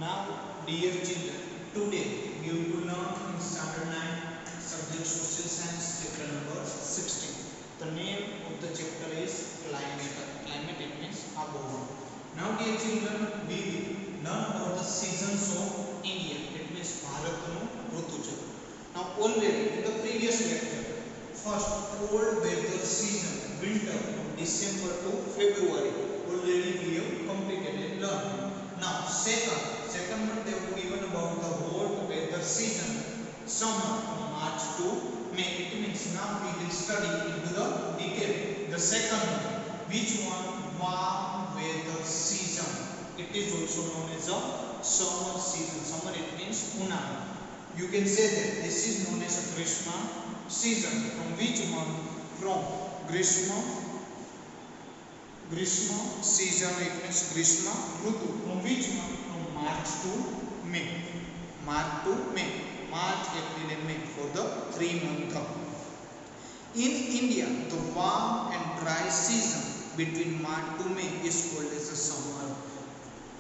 Now, dear children, today we will learn in standard 9 subject social science chapter number 16. The name of the chapter is climate. Climate it means above. Now, dear children, we will learn about the seasons of India. It means Bharatnu Rutuja. Now, already in the previous lecture, first cold weather season, winter from December to February, already we have completed and learned. Now, second one they have given about the hot weather season, summer from March to May. It means now we will study into the detail. The second one, which one? Warm weather season. It is also known as a summer season. Summer it means unala. You can say that this is known as a Grishma season. From which month? From Grishma season, it means Grishma Rutu. From which month? From March to May. March, April and May, for the 3 months. In India, the warm and dry season between March to May is called as the summer.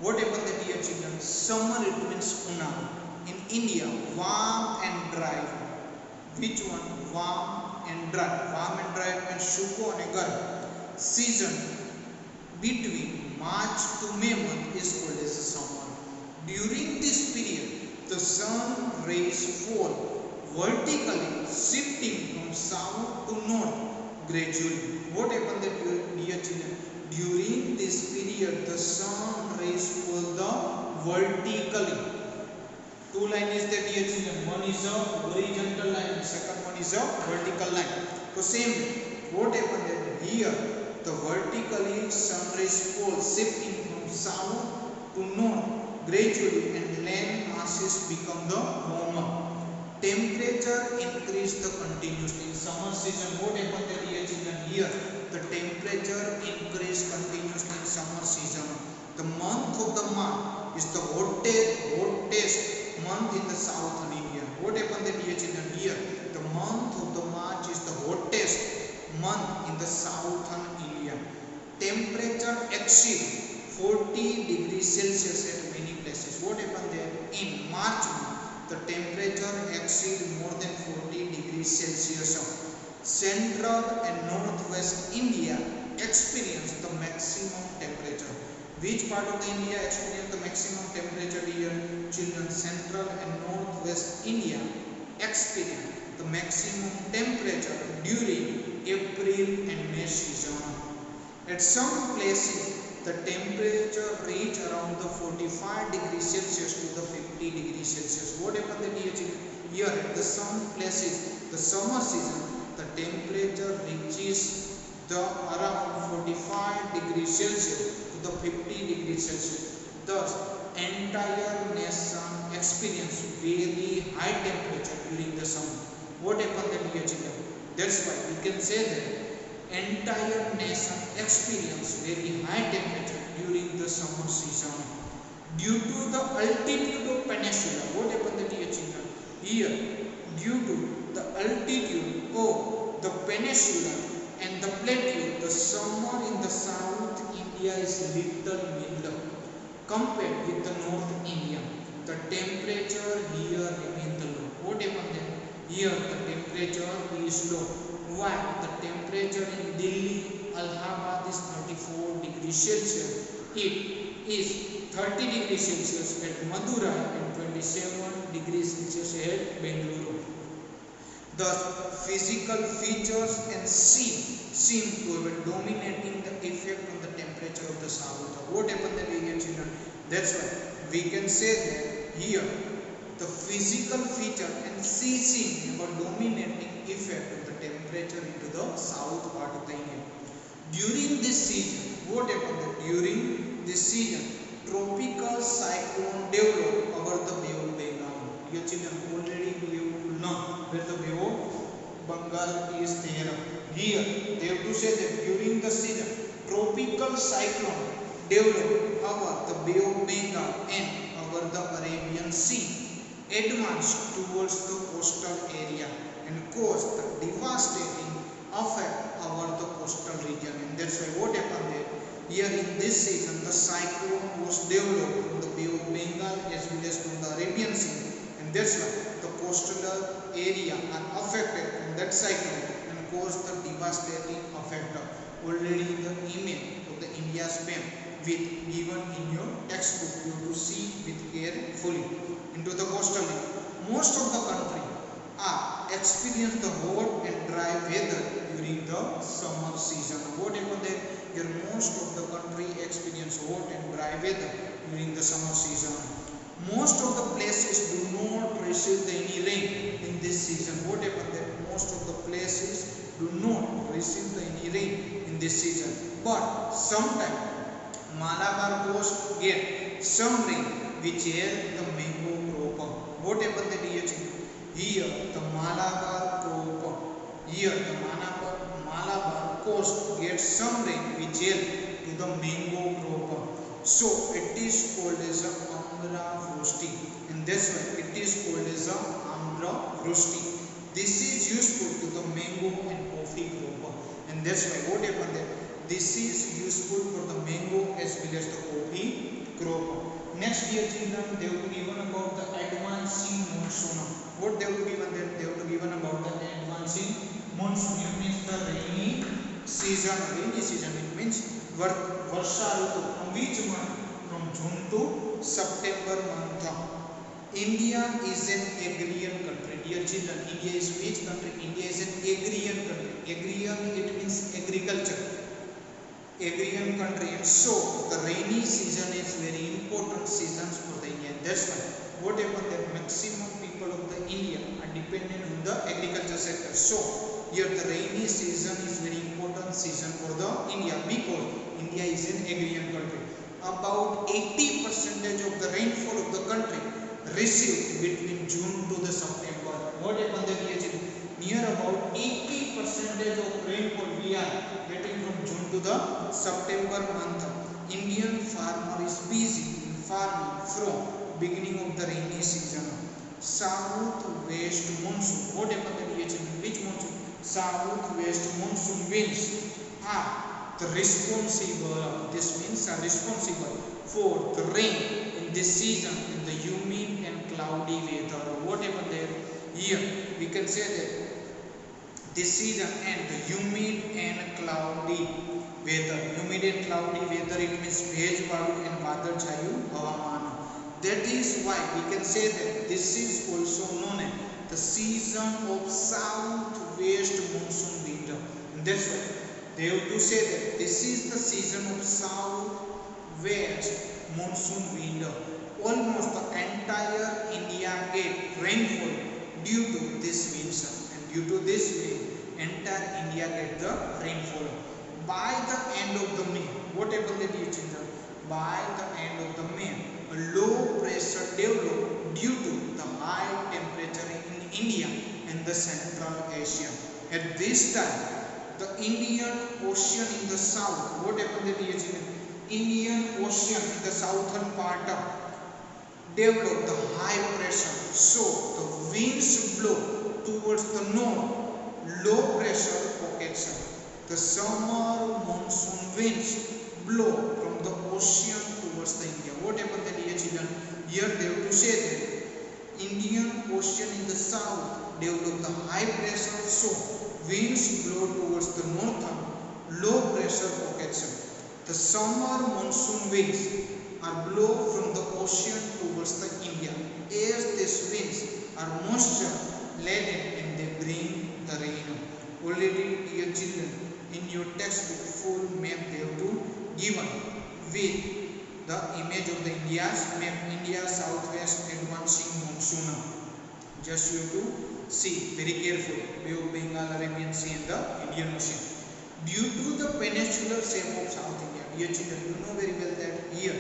What happened there, dear children? Summer it means unala. In India, warm and dry. Which one? Warm and dry. Warm and dry it means shuko and garam. Season between March to May month is called as the summer. During this period, the sun rays fall vertically, shifting from south to north gradually. What happened there, dear children? During this period, the sun rays fall vertically. Two lines is there, dear children. One is a horizontal line, second one is a vertical line. So same, what happened there? Here, the vertically sun rays fall, shifting from south to north gradually, and land masses become the warmer. Temperature increase the continuously. In summer season, what happened there, dear children? Here, the temperature increase continuously in summer season. The month of the March is the hottest month in the southern India. What happened there, dear children? Here, the month of the March is the hottest month in the southern India. Temperature exceed 40 degrees Celsius at many places. What happened there? In March month, the temperature exceed more than 40 degrees Celsius. Central and northwest India experience the maximum temperature. Which part of the India experience the maximum temperature, dear children? Central and northwest India experience the maximum temperature during April and May season. At some places, the temperature reach around the 45 degrees Celsius to the 50 degrees Celsius. What happened there, dear children? Here at the some places, the summer season, the temperature reaches the around 45 degrees Celsius to the 50 degrees Celsius. Thus, entire nation experience very high temperature during the summer. What happened there, dear children? That's why we can say that entire nation experience very high temperature during the summer season. Due to the altitude of peninsula, what happened there, dear children? Here, due to the altitude of the peninsula and the plateau, the summer in the south India is little milder compared with the north India. The temperature here remains low. What happened there? Here the temperature is low. Why? The temperature in Delhi, Allahabad is 34 degrees Celsius. It is 30 degrees Celsius at Madurai and 27 degrees Celsius at Bengaluru. Thus, physical features and scene seem to have a dominating the effect on the temperature of the south. What happened there, dear children? That's why we can say that here the physical feature and sea scene have a dominating effect on the temperature into the south part of the India. During this season, what happened there? During this season, tropical cyclone developed over the Bay of Bengal. Dear children, already we have learned where the Bay of Bengal is there. Here, they have to say that during the season, tropical cyclone developed over the Bay of Bengal and over the Arabian Sea, advanced towards the coastal area and caused the devastating effect over the coastal region. And that's why what happened there? here in this season the cyclone was developed from the Bay of Bengal as well as from the Arabian Sea, and that's why the coastal area are affected from that cyclone and caused the devastating effect. Already the image of the India's map with given in your textbook, you have to see with carefully into the coastal area. Most of the country are experience the hot and dry weather during the summer season. What happened there? Here most of the country experience hot and dry weather during the summer season. Most of the places do not receive any rain in this season. What happened there? Most of the places do not receive any rain in this season. But sometimes Malabar coast get some rain which help the mango crop. What happened there, dear children? Here the Malabar crop. Here the Malabar coast gets some rain which help to the mango crop. So it is called as a Amra Vrushti, and that's why it is called as a Amra Vrushti. This is useful to the mango and coffee crop, and that's why what happened there? This is useful for the mango as well as the coffee crop. Next, dear children, they will be given about the advancing monsoon. What they will be given there? They will be given about the advancing monsoon. It means the rainy season. Rainy season, it means Varsha Ritu. From which month? From June to September month. India is an agrarian country. Dear children, India is which country? India is an agrarian country. Agrarian, it means agriculture. Agrarian country, and so the rainy season is very important seasons for the India. That's why what happened that maximum people of the India are dependent on the agriculture sector. So here the rainy season is very important season for the India because India is an agrarian country. About 80% of the rainfall of the country received between June to the September. What happened that here? Near about 80% of rainfall we are getting from June to the September month. Indian farmer is busy in farming from beginning of the rainy season. South-west monsoon. What happened here? Which monsoon? South-west monsoon winds are the responsible. This means are responsible for the rain in this season in the humid and cloudy weather. What happened there? Here we can say that this season and the humid and cloudy weather. Humid and cloudy weather, it means ભેજવાળું and વાદળછાયું હવામાન. That is why we can say that this is also known as the season of southwest monsoon winter. And that's why they have to say that this is the season of southwest monsoon winter. Almost the entire India get rainfall due to this winter. Due to this way, entire India get the rainfall. By the end of the May, what happened, dear children? By the end of the May, a low pressure developed due to the high temperature in India and the Central Asia. At this time, the Indian Ocean in the south, what happened, dear children? Indian Ocean in the southern part developed the high pressure, so the winds blow towards the north, low pressure pockets. The summer monsoon winds blow from the ocean towards the India. What happened there, dear children? Here they have to say that Indian Ocean in the south developed the high pressure, so winds blow towards the northern, low pressure pockets. The summer monsoon winds are blow from the ocean towards the India. As these winds are moisture laden and they bring the rain. Already, dear children, in your textbook full map they have to given with the image of the India's map, India southwest advancing monsoon. Just you have to see very carefully Bay of Bengal, Arabian Sea and the Indian Ocean. Due to the peninsular shape of South India, dear children, you know very well that here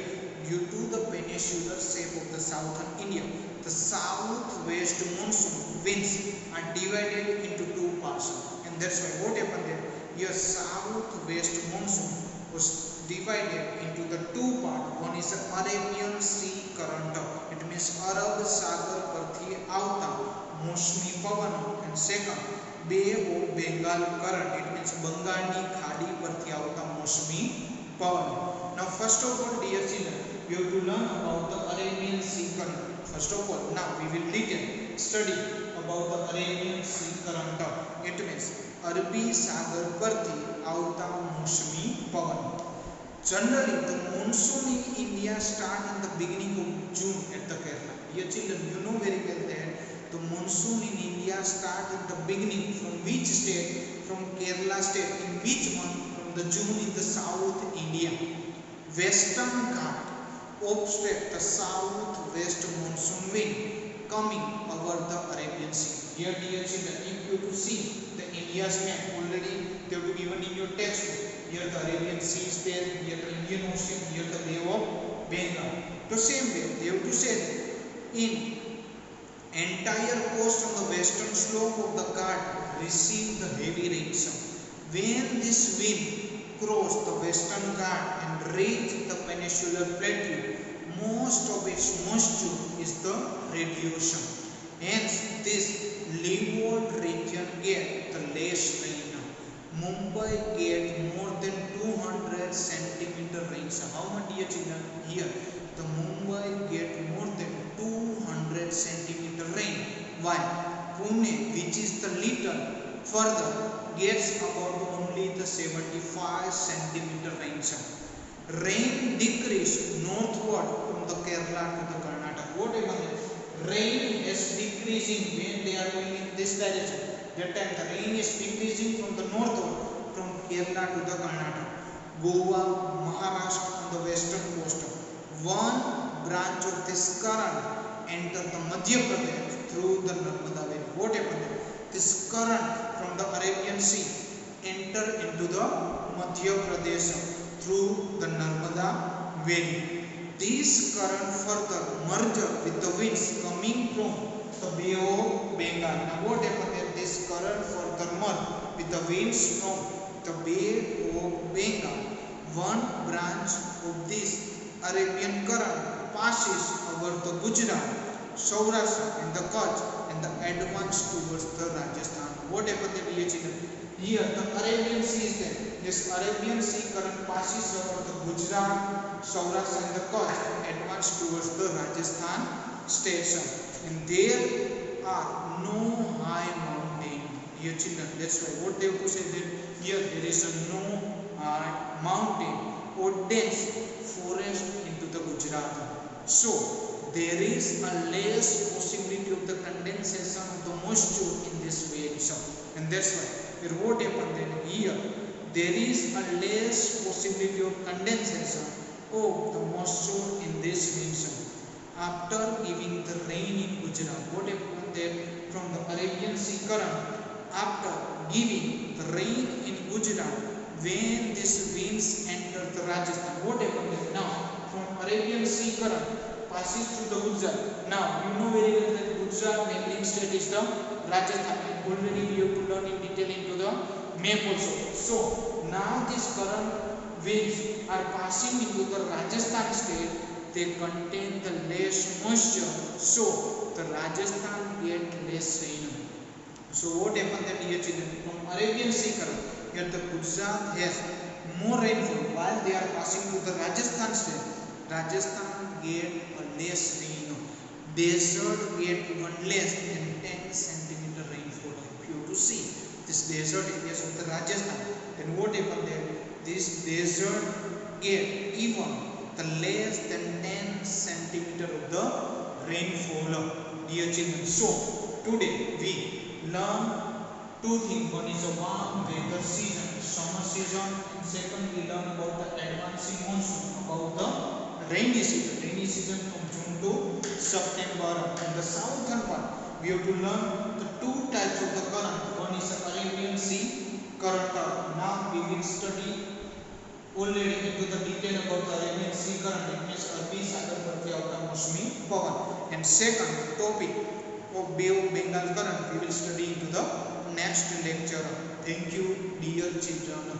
due to the peninsular shape of the southern India, the southwest monsoon winds are divided into two parts, and that's why what happened there? Here southwest monsoon was divided into the two parts. One is Arabian Sea current, it means Arab Sagar પરથી આવતા મોસમી પવન, and second Bay of Bengal current, it means બંગાળની ખાડી પરથી આવતા મોસમી Pawan. Now first of all, dear children, we have to learn about the Arabian Sea current. First of all, now we will detail study about the Arabian Sea current. It means अरबी सागर परથી આવતા મોસમી પવન. Generally, the monsoon in India start in the beginning of June at the Kerala. Dear children, you know very well that the monsoon in India start in the beginning from which state? From Kerala state. In which month? From the June in the South India. Western Ghat obstruct the southwest monsoon wind coming over the Arabian Sea. Here, dear children, if you to see the India's map, already they have to given in your textbook. Here the Arabian Sea is there, here the Indian Ocean, here the Bay of Bengal. The same way, they have to say that in entire coast on the western slope of the Ghat receive the heavy rains. When this wind cross the western Ghat and reach the peninsular plateau, most of its moisture is the radiation. Hence, this leeward region get the less rain. Mumbai get more than 200 centimeter rains. How much, dear children? Here, the Mumbai get more than 200 centimeter rain. While Pune, which is the little further, gets about only the 75 centimeter rains. Rain decrease northward from the Kerala to the Karnataka. What happens? Rain is decreasing when they are going in this direction. That time the rain is decreasing from the northward, from Kerala to the Karnataka, Goa, Maharashtra on the western coast. One branch of this current enter the Madhya Pradesh through the Narmada Valley. What happened? This current from the Arabian Sea enter into the Madhya Pradesh through the Narmada Valley. This current further merge with the winds coming from the Bay of Bengal. Now what happened? This current further merge with the winds from the Bay of Bengal. One branch of this Arabian current passes over the Gujarat, Saurashtra and the Kutch and the advance towards the Rajasthan. What happened here, children? Here the Arabian Sea is there. This Arabian Sea current passes over the Gujarat, Saurashtra and the Kutch and advance towards the Rajasthan states. And there are no high mountain. Dear children, that's why what they have to say that here there is a no high mountain or dense forest into the Gujarat. So there is a less possibility of the condensation of the moisture in this waves. And that's why what happened then here there is a less possibility of condensation of the moisture in this region. After giving the rain in Gujarat, what happened there from the Arabian Sea current? After giving the rain in Gujarat, when these winds enter the Rajasthan, what happened there? Now from Arabian Sea current passes through the Gujarat. Now you know very well that Gujarat neighboring state is the Rajasthan. And already we have to learn in detail into the map also. So now this current winds are passing into the Rajasthan state. They contain the less moisture, so the Rajasthan get less rain. So what happened that, dear children? From Arabian Sea current, here the Gujarat has more rainfall while they are passing to the Rajasthan state. Rajasthan get a less rain. Desert get even less than 10 centimeter rainfall. If you to see this desert areas of the Rajasthan, then what happened there? This desert get even the less than 10 centimeter of the rainfall, dear children. So today we learn two things. One is a warm weather season, summer season, and second we learn about the advancing monsoon, about the rainy season from June to September. And the southern part we have to learn the two types of the current. One is the Arabian Sea current. Now we will study already into the detail about the Arabian Sea current. It means Arabi Sagar Parthi avta Mosmi Pawan. And second topic of Bay of Bengal current we will study into the next lecture. Thank you, dear children.